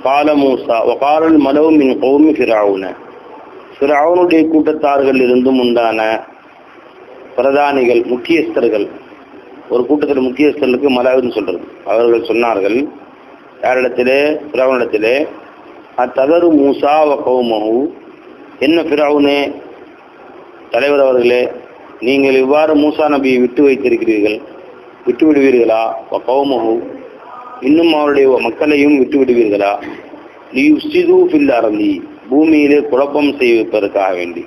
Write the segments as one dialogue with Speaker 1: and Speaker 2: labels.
Speaker 1: கால மூசா வகாலல் மலவு மின் கௌமி ஃபிரௌன, ஃபிரௌனுடைய கூட்டத்தார்கள் இருந்தும் உண்டான பிரதானிகள், முக்கியஸ்தர்கள், ஒரு கூட்டத்தில் முக்கியஸ்தர்களுக்கு மலவுன்னு சொல்றது, அவர்கள் சொன்னார்கள் யாரிடத்திலே? ஃபிரௌனிடத்திலே, அத்ததரு மூசா வ கௌமஹு, என்ன ஃபிரௌனே தலைவர் அவர்களே, நீங்கள் இவ்வாறு மூசா நபியை விட்டு வைத்திருக்கிறீர்கள், விட்டு விடுவீர்களா? வ கௌமஹு, இன்னும் அவருடைய மக்களையும் விட்டு விடுவீர்களா? லியுஃப்ஸிது ஃபில் அர்தி, பூமியிலே குழப்பம் செய்வதற்காக வேண்டி.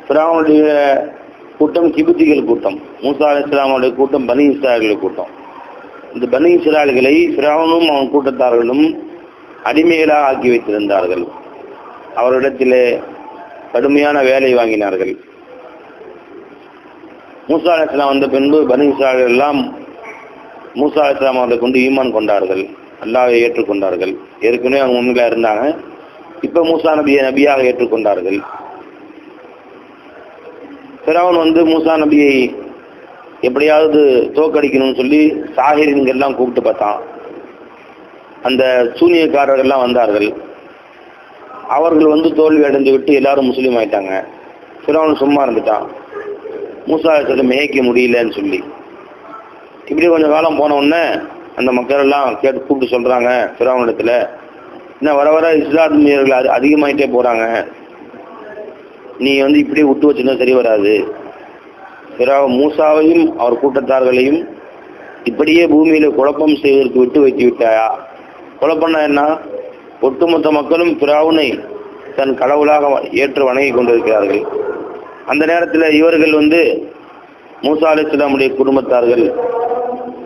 Speaker 1: ஃபிரௌனுடைய கூட்டம் கிபுத்திகள் கூட்டம், மூசா அலைஹிஸ்ஸலாமுடைய கூட்டம் பனி இஸ்ராயல்கள் கூட்டம். இந்த பனி இஸ்ராயல்களை ஃபிரௌனும் அவன் கூட்டத்தார்களும் அடிமைகளாக ஆக்கி வைத்திருந்தார்கள். அவரிடத்திலே கடுமையான வேலை வாங்கினார்கள். மூசா அலைஹிஸ்ஸலாம் வந்த பின்பு பனி இஸ்ராயல்கள் எல்லாம் மூசா அலைஹிஸ்ஸலாம் அவர்களை கொண்டு ஈமான் கொண்டார்கள், அல்லாஹ்வை ஏற்றுக்கொண்டார்கள். ஏற்கனவே அவங்க முன்னிலையாக இருந்தாங்க, இப்போ மூசா நபியை நபியாக ஏற்றுக்கொண்டார்கள். ஃபிரௌன் மூசா நபியை எப்படியாவது தோக்கடிக்கணும்னு சொல்லி சாஹிரின்கள்லாம் கூப்பிட்டு பார்த்தான். அந்த சூனியக்காரர்கள்லாம் வந்தார்கள். அவர்கள் தோல்வி அடைந்து விட்டு எல்லாரும் முஸ்லீம் ஆயிட்டாங்க. ஃபிரௌன் சும்மா இருந்துட்டான், மூசா அலைஹிஸ்ஸலாம் மேய்க்க முடியலன்னு சொல்லி. இப்படி கொஞ்சம் காலம் போன உடனே அந்த மக்கள் எல்லாம் கேட்டு கூப்பிட்டு சொல்றாங்க ஃபிரௌன் இடத்துல, இன்னும் வர வர இஸ்லாமியர்கள் அதிகமாயிட்டே போறாங்க, நீ இப்படியே விட்டு வச்சுன்னா சரி வராது. மூசாவையும் அவர் கூட்டத்தார்களையும் இப்படியே பூமியில குழப்பம் செய்வதற்கு விட்டு வைத்து விட்டாயா? குழப்பம்னா என்ன? ஒட்டுமொத்த மக்களும் ஃபிரௌனை தன் கடவுளாக ஏற்று வணங்கி கொண்டிருக்கிறார்கள். அந்த நேரத்தில் இவர்கள் மூசா அலைஹிஸ்ஸலாமுடைய குடும்பத்தார்கள்,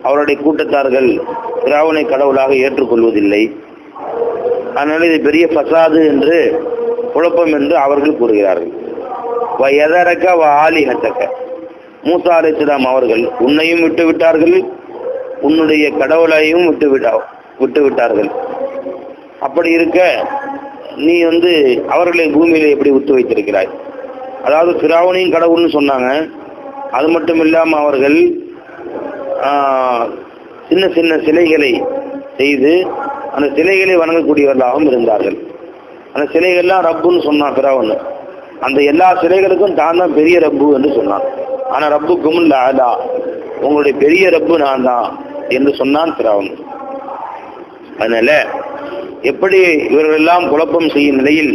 Speaker 1: அவருடைய கூட்டத்தார்கள் ஃபிரௌனை கடவுளாக ஏற்றுக்கொள்வதில்லை. அதனால இது பெரிய ஃபசாது என்று, குழப்பம் என்று அவர்கள் கூறுகிறார்கள். வயதரக்க ஆலிஹத்தக்க, மூசா அலைஹிஸ்ஸலாம் அவர்கள் உன்னையும் விட்டு விட்டார்கள், உன்னுடைய கடவுளையும் விட்டு விட்டார்கள். அப்படி இருக்க நீ அவர்களை பூமியில எப்படி விட்டு வைத்திருக்கிறாய்? அதாவது ஃபிரௌனையும் கடவுள்னு சொன்னாங்க. அது மட்டும் இல்லாமல் அவர்கள் சின்ன சின்ன சிலைகளை செய்து அந்த சிலைகளை வணங்கக்கூடியவர்களாகவும் இருந்தார்கள். அந்த சிலைகள்லாம் ரப்புன்னு சொன்னான் ஃபிரௌன். அந்த எல்லா சிலைகளுக்கும் தான் தான் பெரிய ரப்பு என்று சொன்னான். ஆனால் ரப்புக்கும் லாலா, உங்களுடைய பெரிய ரப்பு நான் தான் என்று சொன்னான் ஃபிரௌன். அதனால எப்படி இவர்கள் எல்லாம் குழப்பம் செய்யும் நிலையில்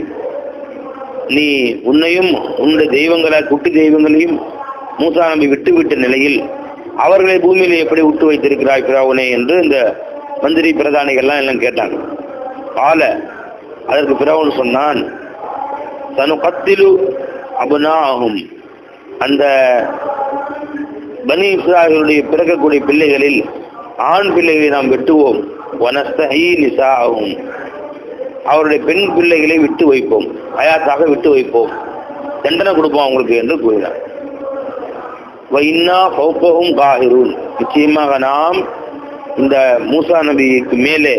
Speaker 1: நீ உன்னையும் உன்னுடைய தெய்வங்களை, குட்டி தெய்வங்களையும் மூசா நபி விட்டுவிட்ட நிலையில் அவர்களை பூமியில எப்படி விட்டு வைத்திருக்கிறாய் ஃபிரௌனே என்று இந்த மந்திரி பிரதானிகள்லாம் எல்லாம் கேட்டாங்க. அதற்கு ஃபிரௌன் சொன்னான், சனுகத்திலு அபுனாஹும், அந்த பனி இஸ்ராயலுடைய பிறக்கக்கூடிய பிள்ளைகளில் ஆண் பிள்ளைகளை நாம் வெட்டுவோம், வனஸ்தஹீ நிசாஅஹும், அவருடைய பெண் பிள்ளைகளை விட்டு வைப்போம், ஹயாத்தாக விட்டு வைப்போம், தண்டனை கொடுப்போம் அவங்களுக்கு என்று கூறினார். வைன்னா ஃபௌகஹும் காஹிரூன், நிச்சயமாக நாம் இந்த மூசா நபிக்கு மேலே,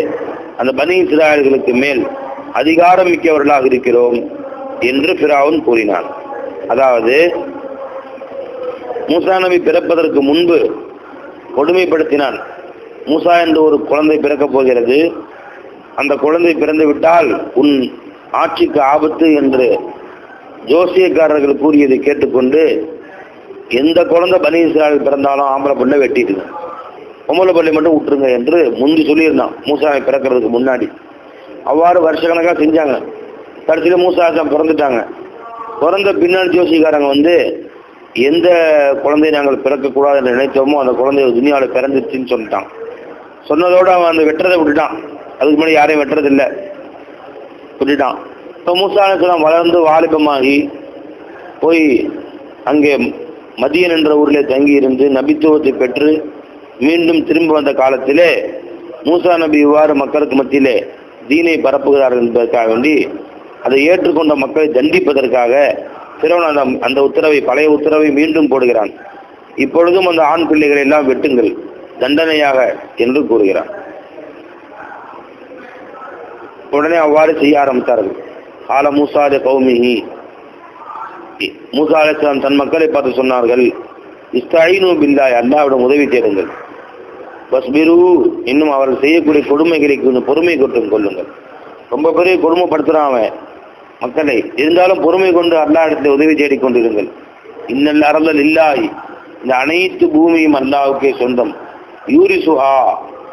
Speaker 1: அந்த பனி இஸ்ராயல்களுக்கு மேல் அதிகாரம் மிக்கவர்களாக இருக்கிறோம் என்று ஃபிரௌன் கூறினான். அதாவது மூசா நபி பிறப்பதற்கு முன்பு கொடுமைப்படுத்தினான். மூசா என்று ஒரு குழந்தை பிறக்கப் போகிறது, அந்த குழந்தை பிறந்து விட்டால் உன் ஆட்சிக்கு ஆபத்து என்று ஜோசியக்காரர்கள் கூறியதை கேட்டுக்கொண்டு எந்த குழந்தை பனி இஸ்ராயல் பிறந்தாலும் ஆம்பளை பிள்ளை வெட்டிட்டு, பொம்பளை பிள்ளை மட்டும் விட்டுருங்க என்று முந்தி சொல்லியிருந்தான் மூசாவை பிறக்கிறதுக்கு முன்னாடி. அவ்வாறு வருஷக்கணக்காக செஞ்சாங்க. கடைசியில் மூசா பிறந்துட்டாங்க. பிறந்த பின்னாடி ஜோசிக்காரங்க எந்த குழந்தையை நாங்கள் பிறக்கக்கூடாது என்று நினைத்தோமோ அந்த குழந்தை துனியாவில் பிறந்துச்சுன்னு சொல்லிட்டான். சொன்னதோடு அவன் அந்த வெட்டுறதை விட்டுட்டான். அதுக்கு முன்னாடி யாரையும் வெட்டுறதில்லை, விட்டுட்டான். இப்போ மூசா அலைஹிஸ்ஸலாம் வளர்ந்து வாலிபமாகி போய் அங்கே மதியன் என்ற ஊரில் தங்கி இருந்து நபித்துவத்தை பெற்று மீண்டும் திரும்ப வந்த காலத்திலே மூசா நபி இவ்வாறு மக்களுக்கு மத்தியிலே தீனை பரப்புகிறார்கள் என்பதற்காக வேண்டி அதை ஏற்றுக்கொண்ட மக்களை தண்டிப்பதற்காக ஃபிரௌன் அந்த உத்தரவை, பழைய உத்தரவை மீண்டும் போடுகிறான். இப்பொழுதும் அந்த ஆண் பிள்ளைகளை எல்லாம் வெட்டுங்கள் தண்டனையாக என்று கூறுகிறான். உடனே அவ்வாறு செய்ய ஆரம்பித்தார்கள். ஆல மூசா கௌமிஹி, மூசா அலைஹிஸ்ஸலாம் தன் மக்களை பார்த்து சொன்னார்கள், இஸ்தஈனு பில்லாஹ், அல்லாஹ்விடம் உதவி தேடுங்கள். வஸ்பிரு, இன்னும் அவர்கள் செய்யக்கூடிய கொடுமைகளை கொஞ்சம் பொறுமை கொண்டு கொள்ளுங்கள். ரொம்ப பெரிய கொடுமைப்படுத்துறான் அவன் மக்களை, இருந்தாலும் பொறுமை கொண்டு அல்லாஹ் இடத்துல உதவி தேடிக்கொண்டிருங்கள். இன்னல் அர்த லில்லாஹி, இந்த அனைத்து பூமியும் அல்லாஹ்வுக்கே சொந்தம். யூரிசுஹா,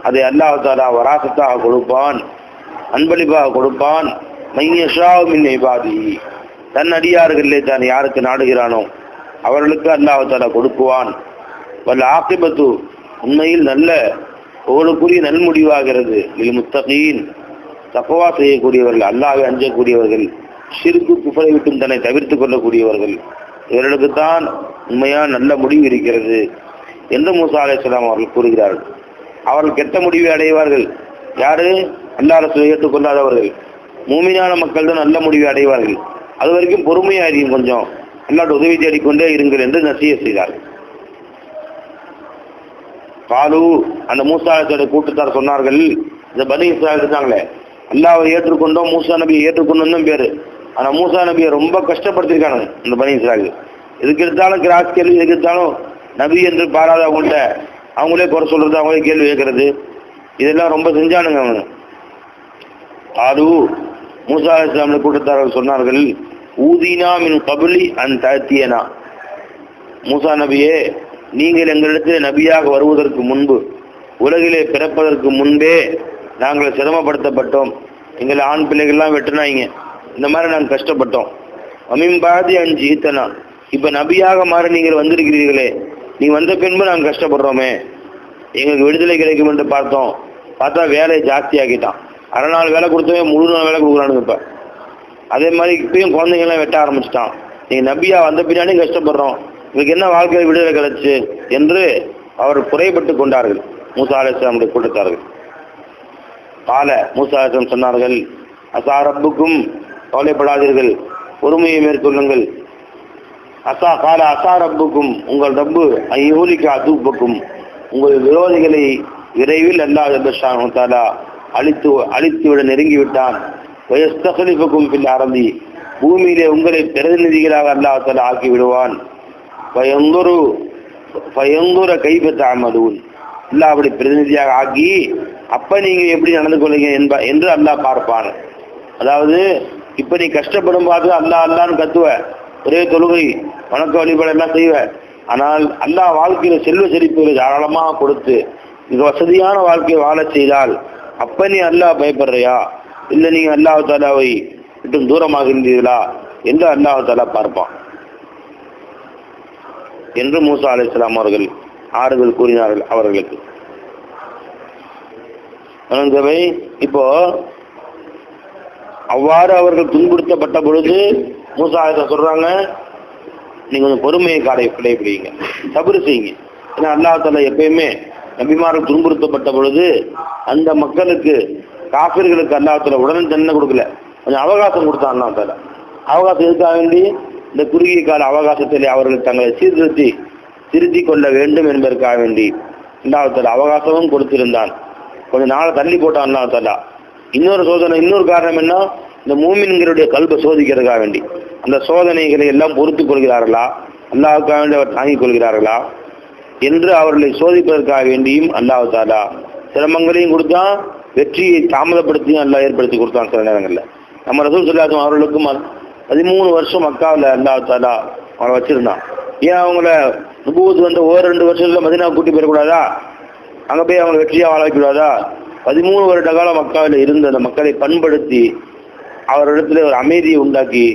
Speaker 1: அதை அல்லாஹ் தஆலா வராசத்தாக கொடுப்பான், அன்பளிப்பாக கொடுப்பான். மையஷா மின் இபாதிஹி, தன் அடியார்களே தான் யாருக்கு நாடுகிறானோ அவர்களுக்கு அல்லாஹ் தஆலா கொடுக்குவான். வல் ஆகிபத்து, உண்மையில் நல்ல புகழுக்குரிய நல்முடிவாகிறது. லில் முத்தகீன், தக்வா செய்யக்கூடியவர்கள், அல்லாஹ்வை அஞ்சக்கூடியவர்கள், ஷிர்கு குஃபரை விட்டும் தன்னை தவிர்த்து கொள்ளக்கூடியவர்கள், இவர்களுக்குத்தான் உண்மையான நல்ல முடிவு இருக்கிறது என்று மூசா அலைஹிஸ்ஸலாம் அவர்கள் கூறுகிறார்கள். அவர்கள் கெட்ட முடிவை அடைவார்கள். யாரு? அல்லாஹ் ரசூலை ஏற்றுக்கொள்ளாதவர்கள். மூமினான மக்கள் தான் நல்ல முடிவை அடைவார்கள். அது வரைக்கும் பொறுமையா இருக்கும், கொஞ்சம் அல்லாஹ் உதவி தேடிக்கொண்டே இருங்கள் என்று நசிஹத் செய்தார்கள். காலு, அந்த மூசா அலைஹிஸ்ஸலாமுடைய கூட்டத்தார் சொன்னார்கள், இந்த பனி இஸ்ராயீல் இருக்காங்களே, அல்லாஹ்வை ஏற்றுக்கொண்டோம், மூசா நபியை ஏற்றுக்கொண்டோம் பேரு. ஆனா மூசா நபியை ரொம்ப கஷ்டப்படுத்திருக்காங்க இந்த பனி இஸ்ராயீல். எதுக்கு எடுத்தாலும் கிராஸ் கேள்வி, எதுக்கு எடுத்தாலும் நபி என்று பாராத அவங்கள்ட்ட அவங்களே குறை சொல்றது, அவங்களே கேள்வி கேட்கறது, இதெல்லாம் ரொம்ப செஞ்சானுங்க அவங்க. ஆறு மூசா அலைஹிஸ்ஸலாம் கூட்டத்தார்கள் சொன்னார்கள், ஊதினா மின் கபலி அன் தஅத்தியனா, மூசா நபியே, நீங்கள் எங்களிடத்தில் நபியாக வருவதற்கு முன்பு, உலகிலே பிறப்பதற்கு முன்பே நாங்கள் சிரமப்படுத்தப்பட்டோம். எங்களை ஆண் பிள்ளைகள்லாம் வெட்டினாங்க, இந்த மாதிரி நாங்கள் கஷ்டப்பட்டோம். அமிம்பாதி அஞ்சு ஈத்தனா, இப்போ நபியாக மாறி நீங்கள் வந்திருக்கிறீர்களே, நீ வந்த பின்பு நாங்கள் கஷ்டப்படுறோமே, எங்களுக்கு விடுதலை கிடைக்கும் என்று பார்த்தா வேலையை ஜாஸ்தி ஆக்கிட்டான். அரை நாள் வேலை கொடுத்தவே முழு நாள் வேலை கொடுக்குறானுங்க. இப்போ அதே மாதிரி இப்பயும் குழந்தைங்கள்லாம் வெட்ட ஆரம்பிச்சிட்டான். நீங்கள் நபியா வந்த பின்னாடி கஷ்டப்படுறோம், உங்களுக்கு என்ன வாழ்க்கையில் விடுதலை கிடைச்சு என்று அவர் குறைபட்டு கொண்டார்கள் மூசா அலைஹிஸ்ஸலாமுடைய கூட்டத்தார்கள். கால, மூசா அலைஹிஸ்ஸலாம் சொன்னார்கள், அசா ரப்புக்கும், கவலைப்படாதீர்கள், பொறுமையை மேற்கொள்ளுங்கள். அசா ரப்புக்கும், உங்கள் ரப்பு ஐயூலிக்கு அதுப்புக்கும், உங்கள் விரோதிகளை விரைவில் அல்லாஹ் ஜல்லஷானஹு தஆலா அழித்துவிட நெருங்கிவிட்டான். வயஸ்தக்லிஃபுக்கும் ஃபில் அர்தி, பூமியிலே உங்களை பிரதிநிதிகளாக அல்லாஹ் தஆலா ஆக்கி விடுவான். ஃபயந்துர கைஃப தஅமலூன், அல்லாஹ் அப்படி பிரதிநிதியாக ஆக்கி அப்ப நீங்க எப்படி நடந்து கொள்ளுங்க என்று அல்லாஹ் பார்ப்பான். அதாவது இப்ப நீ கஷ்டப்படும் பார்த்து அல்லாஹ் அல்லான்னு கத்துவ, ஒரே தொழுகை வணக்க வழிபாடு எல்லாம் செய்வ, ஆனால் அல்லாஹ் வாழ்க்கையில செல்வ செழிப்புகளை தாராளமாக கொடுத்து மிக வசதியான வாழ்க்கையை வாழ செய்தால் அப்ப நீ அல்லாஹ் பயப்படுறியா, இல்லை நீங்க அல்லாஹ் தஆலாவை விட்டு தூரமாகின்றீர்களா என்று அல்லாஹ் தஆலா பார்ப்பான் என்று மூசா அலைஹிஸ்ஸலாம் அவர்கள் ஆறுதல் கூறினார்கள் அவர்களுக்கு. இப்போ அவ்வாறு அவர்கள் துன்புறுத்தப்பட்ட பொழுது மூசா அலைஹிஸ்ஸலாம் சொல்றாங்க, நீங்க கொஞ்சம் பொறுமையை கடைபிடிங்க, சபர் செய்யுங்க. ஏன்னா அல்லாஹ் தஆலா எப்பயுமே நபிமார்கள் துன்புறுத்தப்பட்ட பொழுது அந்த மக்களுக்கு, காஃபிர்களுக்கு அல்லாஹ் தஆலா உடனே தண்டனை கொடுக்கல, கொஞ்சம் அவகாசம் கொடுத்தான் அல்லாஹ் தஆலா. அவகாசம் எதுக்காக வேண்டி? இந்த குறுகிய கால அவகாசத்திலே அவர்கள் தங்களை திருத்தி கொள்ள வேண்டும் என்பதற்காக வேண்டி அல்லாஹ் தஆலா அவகாசமும் கொடுத்திருந்தான். கொஞ்ச நாளை தள்ளி போட்டான் அல்லாஹ் தஆலா. இன்னொரு சோதனை, இன்னொரு காரணம் என்ன? இந்த மூமின்களுடைய கல்பை சோதிக்கிறதுக்காக வேண்டி. அந்த சோதனைகளை எல்லாம் பொறுத்துக் கொள்கிறார்களா, அல்லாஹ்வுக்காக வேண்டி அவர் தாங்கிக் கொள்கிறார்களா என்று அவர்களை சோதிப்பதற்காக வேண்டியும் அல்லாஹ் தஆலா சிரமங்களையும் கொடுத்தான், வெற்றியை தாமதப்படுத்தியும் அல்லாஹ் ஏற்படுத்தி கொடுத்தான். சில நேரங்களில் நம்ம ரசூல் ஸல்லல்லாஹு அலைஹி வஸல்லம் அவர்களுக்கும் 13 வருஷம் மக்காவில் அல்லாஹ் தஆலா அவங்களை வச்சிருந்தான். ஏன் அவங்கள நுபுவத் வந்த 1-2 வருஷத்துல மதீனா கூட்டி போயிடக்கூடாதா? அங்கே போய் அவங்களை வெற்றியாக வாழ வைக்கூடாதா? 13 வருட காலம் மக்காவில் இருந்த அந்த மக்களை பண்படுத்தி அவரிடத்துல ஒரு அமைதியை உண்டாக்கி,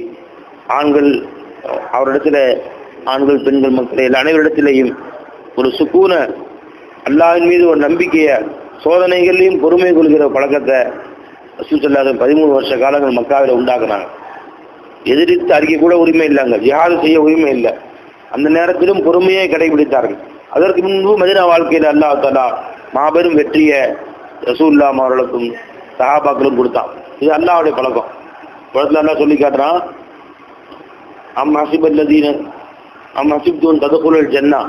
Speaker 1: அவரிடத்துல ஆண்கள் பெண்கள் மக்களை அனைவரிடத்திலையும் ஒரு சுக்கூன, அல்லாஹ்வின் மீது ஒரு நம்பிக்கையை, சோதனைகளையும் பொறுமை கொள்கிற பழக்கத்தை ரசூல் ஸல்லல்லாஹு அலைஹி வஸல்லம் 13 வருஷ காலங்கள் மக்காவில் உண்டாக்குனாங்க. எதிர்த்து அறிக்கை கூட உரிமை இல்லைங்க, ஜிஹாது செய்ய உரிமை இல்லை. அந்த நேரத்திலும் பொறுமையை கடைபிடித்தார்கள். அதற்கு முன்பு மதீனா வாழ்க்கையில் அல்லாஹ் தஆலா மாபெரும் வெற்றியை ரசூலுல்லாஹ் அவர்களுக்கும் சஹாபாக்களும் கொடுத்தான். இது அல்லாஹ்வுடைய பழக்கம். பழத்தில் அல்லாஹ் சொல்லி காட்டுறான், அம் ஹஸிப்தும் ததுகுலுல் ஜன்னா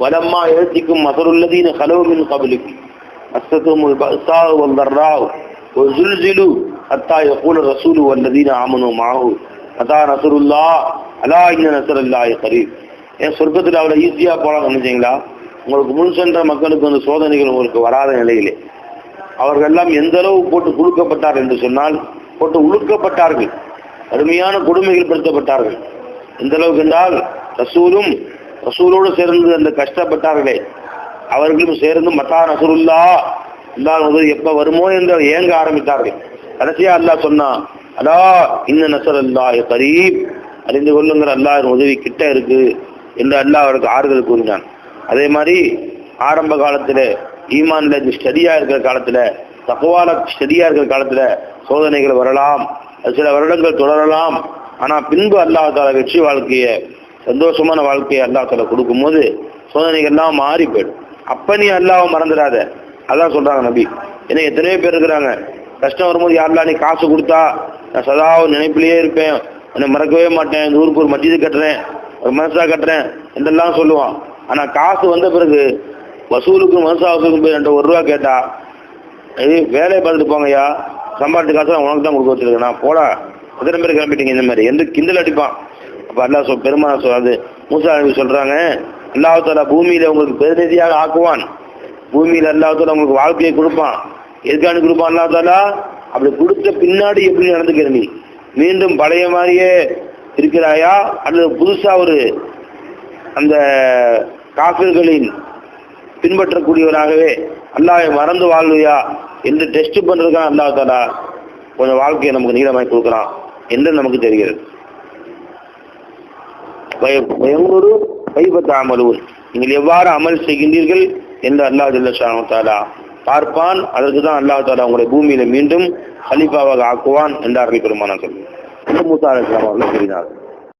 Speaker 1: வலம்மா யஅதிக்கும் மஸலுல்லதீன ഖலவு மின் கப்லிக்கும் மஸ்ஸத்துஹுமுல் பஅஸாஉ வல்-ضراء வஸுல்ஸிலு ஹத்தா யகூல ரசூலு வல்லதீன ஆமனூ மஅஹு மதா நஸ்ருல்லாஹ் அலா இன்ன நஸ்ருல்லாஹி கரீப். ஏன் சொர்க்கத்தில் அவ்வளோ ஈஸியாக போகலாம் நினைச்சிங்களா? உங்களுக்கு முன் சென்ற மக்களுக்கு அந்த சோதனைகள் உங்களுக்கு வராத நிலையிலே அவர்கள் எல்லாம் எந்த அளவு போட்டு குலுக்கப்பட்டார்கள் என்று சொன்னால், போட்டு உழுக்கப்பட்டார்கள், அருமையான கொடுமைகள் படுத்தப்பட்டார்கள். எந்த அளவுக்கு என்றால் ரசூலோடு சேர்ந்து அந்த கஷ்டப்பட்டார்களே அவர்களும் சேர்ந்து மத்தா நசருல்லா, அல்லாஹ் உதவி எப்ப வருமோ என்று ஏங்க ஆரம்பித்தார்கள். கடைசியா அல்லாஹ் சொன்னா, அலா இன்ன நஸருல்லாஹி கரீப், அறிந்து கொள்ளுங்கள் அல்லாஹ்வின் உதவி கிட்ட இருக்கு என்று அல்லாஹ் அவருக்கு ஆறுதல் கூறினான். அதே மாதிரி ஆரம்ப காலத்துல ஈமான்ல ஸ்டடியா இருக்கிற காலத்துல, தக்வால ஸ்டடியா இருக்கிற காலத்துல சோதனைகள் வரலாம், சில வருடங்கள் தொடரலாம். ஆனா பின்பு அல்லாஹ் தஆலா வெற்றி வாழ்க்கையை, சந்தோஷமான வாழ்க்கையை அல்லாஹ் தஆலா கொடுக்கும் போது சோதனைகள்லாம் மாறி போயிடும். அப்ப நீ அல்லாஹ்வை மறந்துடாத. அதான் சொல்றாங்க நபி. ஏன்னா எத்தனையோ பேர் இருக்கிறாங்க, கஷ்டம் வரும்போது யாரெல்லாம் நீ காசு கொடுத்தா நான் சதா நினைப்பிலேயே இருப்பேன், என்னை மறக்கவே மாட்டேன், இந்த ஊருக்கு ஒரு மஸ்ஜிது கட்டுறேன், ஒரு மனசா கட்டுறேன் என்றெல்லாம் சொல்லுவான். ஆனா காசு வந்த பிறகு வசூலுக்கும் மனசா வசூலுக்கும் போய் 2 ரூபா கேட்டா, வேலையை பார்த்துட்டு போங்கய்யா, சம்பாதிச்ச காசு உனக்கு தான் கொடுக்க வச்சிருக்கேன், நான் போடா எத்தனை பேர் கிளம்பிட்டீங்க இந்த மாதிரி என்று கிண்டல் அடிப்பான். அப்ப அல்லாஹ் பெருமாள் சொல்லாது, மூசா நபி சொல்றாங்க, அல்லாஹ் தஆலா பூமியில உங்களுக்கு பிரதிநிதியாக ஆக்குவான், பூமியில அல்லாஹ் தஆலா உங்களுக்கு வாழ்க்கையை கொடுப்பான். எதுக்கான கொடுப்பான் அல்லாஹ் தஆலா? அப்படி கொடுத்த பின்னாடி எப்படி நடந்துக்கிற நீ? மீண்டும் பழைய மாதிரியே இருக்கிறாயா அல்லது புதுசா ஒரு அந்த காஃபிர்களின் பின்பற்றக்கூடியவராகவே அல்லாஹ்வை மறந்து வாழ்வியா என்று டெஸ்ட் பண்றதுக்கான அல்லாஹ் தஆலா கொஞ்சம் வாழ்க்கையை நமக்கு நீளமாய் கொடுக்குறான் என்று நமக்கு தெரிகிறது. பயங்கொரு கைபத்தாமலூன், நீங்கள் எவ்வாறு அமல் செய்கின்றீர்கள் என்று அல்லாஹ் ஜல்ல ஷானஹு தஆலா பார்ப்பான். அதற்கு தான் அல்லாஹ் தஆலா உங்களை பூமியில மீண்டும் கலீஃபாவாக ஆக்குவான் என்றார்கள் பெருமானார். மூசா அலைஹிஸ்ஸலாம் அவர்கள் கூறினார்கள்.